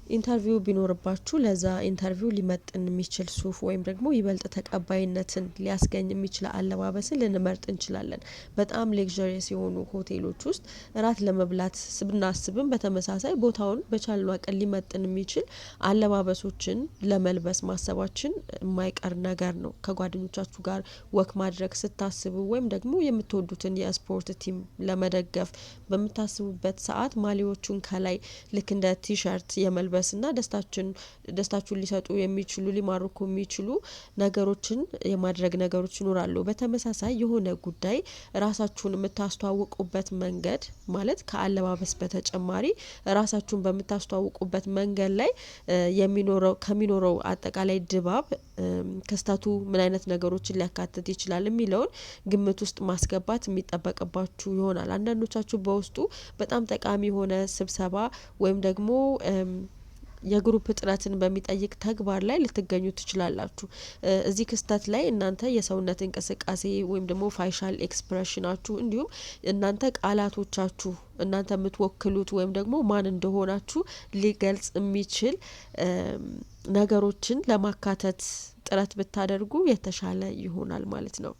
ኢንተርቪው ቢኖርባችሁ ለዛ ኢንተርቪው ሊመጥን የሚችል ሱፍ ወይም ደግሞ ይበልጥ ተቀባይነትን ሊያስገኝ የሚችል አለባበስን ልንመርጥ እንችላለን። በጣም ሌክዠሪየስ የሆኑ ሆቴሎች ውስጥ እራት ለመብላት ብናስብም በተመሳሳይ ቦታውን በቻልነው አቅም ሊመጥን የሚችል አለባበሶችን ለመልበስ ማሰባችን የማይቀር ነገር ነው። ከጓደኞቻችሁ ጋር ወክ ማድረግ ስታስቡ ወይም ደግሞ የምትወዱትን የስፖርት ቲም ለመደገፍ በምታስቡበት ሰዓት ማሊዎቹን ከላይ ልክ እንደ ቲሸርት የመልበስና ደስታችሁን ሊሰጡ የሚችሉ ሊማርኩ የሚችሉ ነገሮችን የማድረግ ነገሮች ይኖራሉ። በተመሳሳይ የሆነ ጉዳይ ራሳችሁን የምታስተዋውቁበት መንገድ ማለት ከአለባበስ በተጨማሪ ራሳችሁን በምታስተዋውቁበት መንገድ ላይ ከሚኖረው አጠቃላይ ድባብ ክስተቱ ምን አይነት ነገሮችን ሊያካትት ይችላል የሚለውን ግምት ውስጥ ማስገባት የሚጠበቅባችሁ ይሆናል። አንዳንዶቻችሁ በውስጡ በጣም ጠቃሚ የሆነ ስብሰባ ወይም ደግሞ የግሩፕ ጥረትን በሚጠይቅ ተግባር ላይ ልትገኙ ትችላላችሁ። እዚህ ክስተት ላይ እናንተ የሰውነት እንቅስቃሴ ወይም ደግሞ ፋይሻል ኤክስፕሬሽናችሁ እንዲሁም እናንተ ቃላቶቻችሁ እናንተ የምትወክሉት ወይም ደግሞ ማን እንደሆናችሁ ሊገልጽ የሚችል ነገሮችን ለማካተት ጥረት ብታደርጉ የተሻለ ይሆናል ማለት ነው።